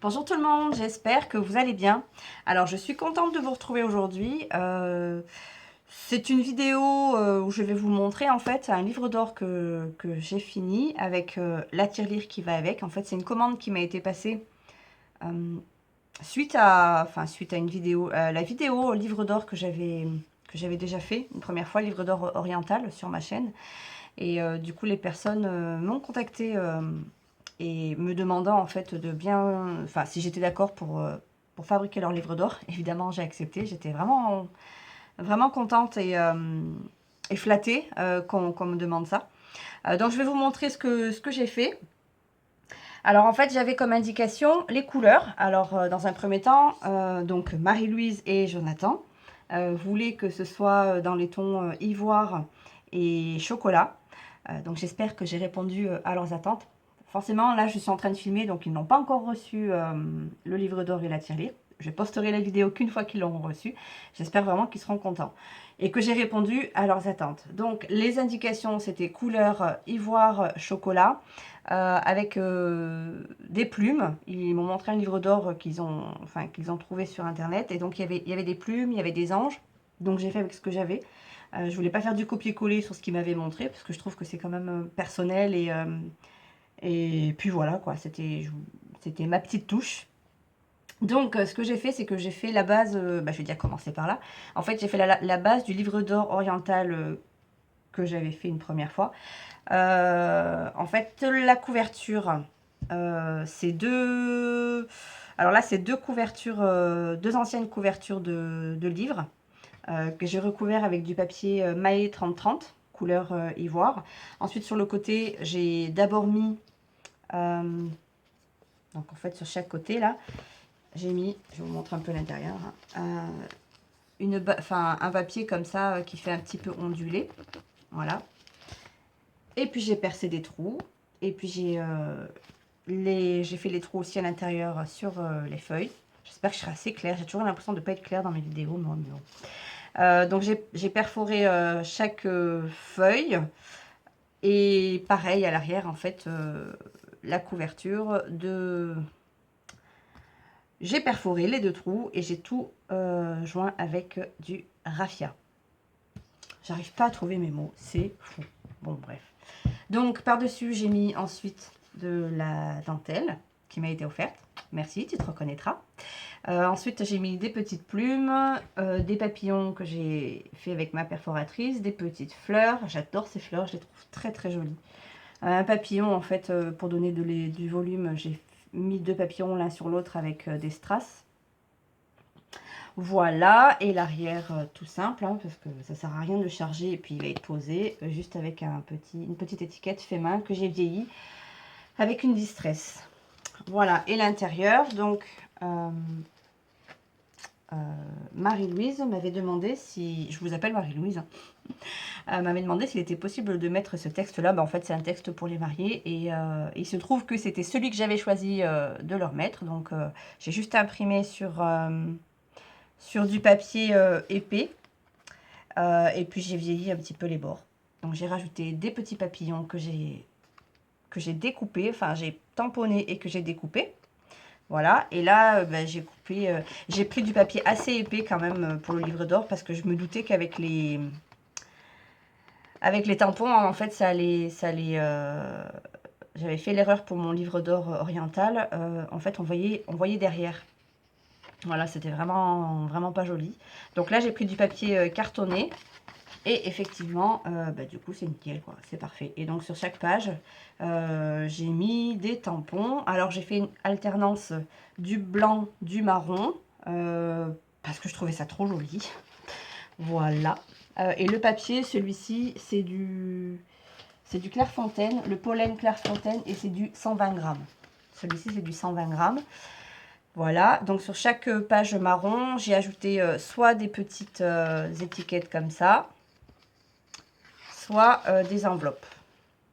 Bonjour tout le monde, j'espère que vous allez bien. Alors je suis contente de vous retrouver aujourd'hui. C'est une vidéo où je vais vous montrer en fait un livre d'or que j'ai fini avec la tirelire qui va avec. En fait c'est une commande qui m'a été passée suite à une vidéo, la vidéo livre d'or que j'avais déjà fait une première fois, livre d'or oriental sur ma chaîne. Et du coup les personnes m'ont contacté et me demandant en fait de bien, enfin si j'étais d'accord pour fabriquer leur livre d'or. Évidemment j'ai accepté, j'étais vraiment contente et flattée qu'on me demande ça. Donc je vais vous montrer ce que j'ai fait. Alors en fait j'avais comme indication les couleurs. Alors dans un premier temps, donc Marie-Louise et Jonathan voulaient que ce soit dans les tons ivoire et chocolat. Donc j'espère que j'ai répondu à leurs attentes. Forcément, là, je suis en train de filmer, donc ils n'ont pas encore reçu le livre d'or et la tirelire. Je posterai la vidéo qu'une fois qu'ils l'auront reçu. J'espère vraiment qu'ils seront contents. Et que j'ai répondu à leurs attentes. Donc, les indications, c'était couleur ivoire chocolat, avec des plumes. Ils m'ont montré un livre d'or qu'ils ont trouvé sur Internet. Et donc, il y avait des plumes, il y avait des anges. Donc, j'ai fait avec ce que j'avais. Je voulais pas faire du copier-coller sur ce qu'ils m'avaient montré, parce que je trouve que c'est quand même personnel et puis voilà quoi, c'était ma petite touche. Donc ce que j'ai fait, c'est que j'ai fait la base, je vais dire commencer par là. En fait, j'ai fait la base du livre d'or oriental que j'avais fait une première fois. En fait, la couverture, c'est deux... Alors là, c'est deux couvertures, deux anciennes couvertures de livres que j'ai recouvert avec du papier Maé 3030, couleur ivoire. Ensuite, sur le côté, j'ai d'abord mis donc en fait sur chaque côté là, j'ai mis, je vous montre un peu l'intérieur, un papier comme ça qui fait un petit peu ondulé, voilà. Et puis j'ai percé des trous, et puis j'ai fait les trous aussi à l'intérieur sur les feuilles. J'espère que je serai assez claire, j'ai toujours l'impression de ne pas être claire dans mes vidéos, mais non. Donc j'ai perforé chaque feuille, et pareil à l'arrière en fait, la couverture de... J'ai perforé les deux trous et j'ai tout joint avec du raffia. J'arrive pas à trouver mes mots, c'est fou. Bon, bref. Donc, par-dessus, j'ai mis ensuite de la dentelle qui m'a été offerte. Merci, tu te reconnaîtras. Ensuite, j'ai mis des petites plumes, des papillons que j'ai fait avec ma perforatrice, des petites fleurs. J'adore ces fleurs, je les trouve très très jolies. Un papillon, en fait, pour donner du volume, j'ai mis deux papillons l'un sur l'autre avec des strass. Voilà, et l'arrière tout simple, hein, parce que ça sert à rien de charger et puis il va être posé, juste avec une petite étiquette fait main que j'ai vieilli avec une distress. Voilà, et l'intérieur, donc Marie-Louise m'avait demandé si, je vous appelle Marie-Louise, m'avait demandé s'il était possible de mettre ce texte-là. En fait, c'est un texte pour les mariés et il se trouve que c'était celui que j'avais choisi de leur mettre. Donc, j'ai juste imprimé sur du papier épais et puis j'ai vieilli un petit peu les bords. Donc, j'ai rajouté des petits papillons que j'ai découpés, enfin, j'ai tamponné et que j'ai découpé. Voilà, et là, j'ai coupé, j'ai pris du papier assez épais quand même pour le livre d'or parce que je me doutais qu'avec avec les tampons, en fait, j'avais fait l'erreur pour mon livre d'or oriental. En fait, on voyait derrière. Voilà, c'était vraiment pas joli. Donc là, j'ai pris du papier cartonné. Et effectivement, du coup, c'est nickel, quoi. C'est parfait. Et donc, sur chaque page, j'ai mis des tampons. Alors, j'ai fait une alternance du blanc, du marron, parce que je trouvais ça trop joli. Voilà. Et le papier, celui-ci, c'est du Clairefontaine, le pollen Clairefontaine, et c'est du 120 grammes. Celui-ci, c'est du 120 grammes. Voilà, donc sur chaque page marron, j'ai ajouté soit des petites étiquettes comme ça, soit des enveloppes.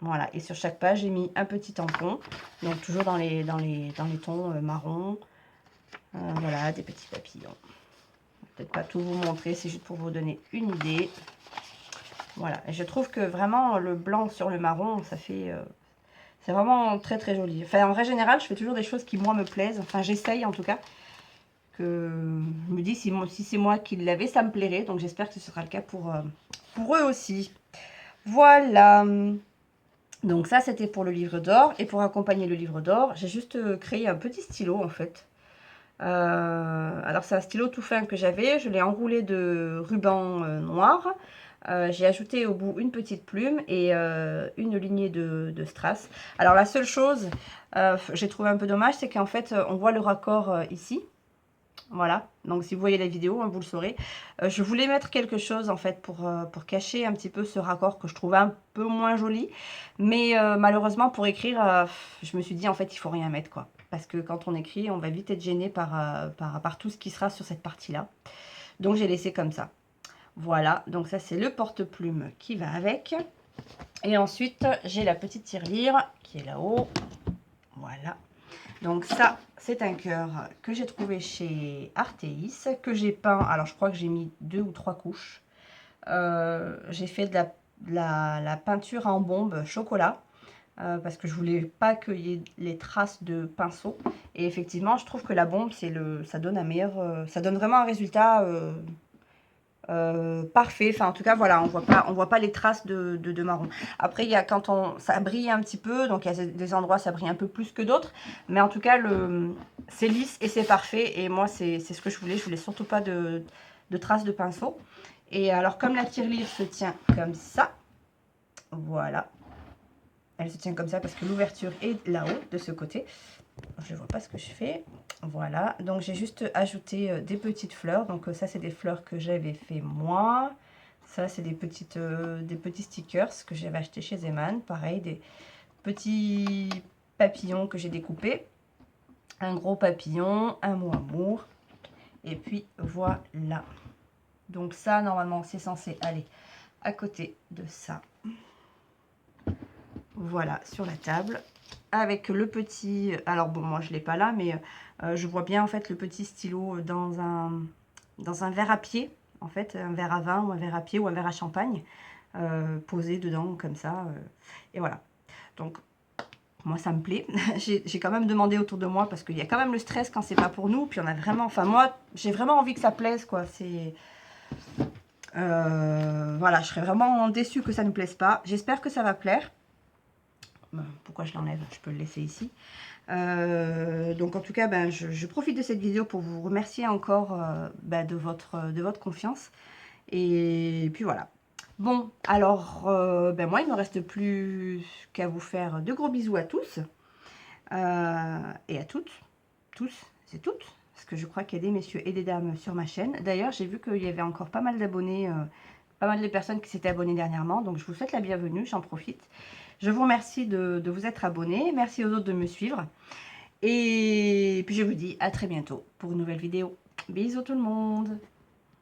Voilà, et sur chaque page, j'ai mis un petit tampon, donc toujours dans les tons marron. Voilà, des petits papillons. Peut-être pas tout vous montrer, c'est juste pour vous donner une idée. Voilà, et je trouve que vraiment le blanc sur le marron, ça fait C'est vraiment très très joli. Enfin, en vrai général, je fais toujours des choses qui, moi, me plaisent. Enfin, j'essaye en tout cas. Que je me dis, si c'est moi qui l'avais, ça me plairait. Donc, j'espère que ce sera le cas pour eux aussi. Voilà. Donc, ça, c'était pour le livre d'or. Et pour accompagner le livre d'or, j'ai juste créé un petit stylo, en fait. Alors, c'est un stylo tout fin que j'avais. Je l'ai enroulé de ruban noir. J'ai ajouté au bout une petite plume et une lignée de strass. Alors la seule chose, j'ai trouvé un peu dommage, c'est qu'en fait on voit le raccord ici. Voilà, donc si vous voyez la vidéo, hein, vous le saurez. Je voulais mettre quelque chose en fait pour cacher un petit peu ce raccord que je trouvais un peu moins joli. Mais malheureusement pour écrire, je me suis dit en fait il faut rien mettre quoi. Parce que quand on écrit, on va vite être gêné par tout ce qui sera sur cette partie-là. Donc j'ai laissé comme ça. Voilà, donc ça c'est le porte-plume qui va avec. Et ensuite, j'ai la petite tirelire qui est là-haut. Voilà. Donc ça, c'est un cœur que j'ai trouvé chez Arteis, que j'ai peint. Alors je crois que j'ai mis 2 ou 3 couches. J'ai fait de la peinture en bombe chocolat. Parce que je voulais pas qu'il y ait les traces de pinceau. Et effectivement, je trouve que la bombe, ça donne un meilleur, ça donne vraiment un résultat parfait. Enfin, en tout cas, voilà, on voit pas les traces de marron. Après, il y a ça brille un petit peu, donc il y a des endroits ça brille un peu plus que d'autres. Mais en tout cas, c'est lisse et c'est parfait. Et moi, c'est ce que je voulais. Je voulais surtout pas de traces de pinceau. Et alors, comme la tirelire se tient comme ça, voilà. Elle se tient comme ça parce que l'ouverture est là-haut, de ce côté. Je ne vois pas ce que je fais. Voilà, donc j'ai juste ajouté des petites fleurs. Donc ça, c'est des fleurs que j'avais fait moi. Ça, c'est des petits stickers que j'avais acheté chez Zeman. Pareil, des petits papillons que j'ai découpés. Un gros papillon, un mot amour. Et puis voilà. Donc ça, normalement, c'est censé aller à côté de ça. Voilà, sur la table. Avec le petit... Alors bon, moi je ne l'ai pas là, mais je vois bien en fait le petit stylo dans un verre à pied. En fait, un verre à vin ou un verre à pied ou un verre à champagne. Posé dedans comme ça. Et voilà. Donc, moi ça me plaît. J'ai quand même demandé autour de moi parce qu'il y a quand même le stress quand c'est pas pour nous. Puis on a vraiment... Enfin moi, j'ai vraiment envie que ça plaise quoi. C'est... voilà, je serais vraiment déçue que ça ne plaise pas. J'espère que ça va plaire. Pourquoi je l'enlève? Je peux le laisser ici. Donc en tout cas, ben, je profite de cette vidéo pour vous remercier encore ben, de votre confiance. Et puis voilà. Bon, alors, ben moi, il ne me reste plus qu'à vous faire de gros bisous à tous. Et à toutes. Tous, c'est toutes. Parce que je crois qu'il y a des messieurs et des dames sur ma chaîne. D'ailleurs, j'ai vu qu'il y avait encore pas mal d'abonnés, pas mal de personnes qui s'étaient abonnées dernièrement. Donc je vous souhaite la bienvenue, j'en profite. Je vous remercie de vous être abonnés. Merci aux autres de me suivre. Et puis je vous dis à très bientôt pour une nouvelle vidéo. Bisous tout le monde!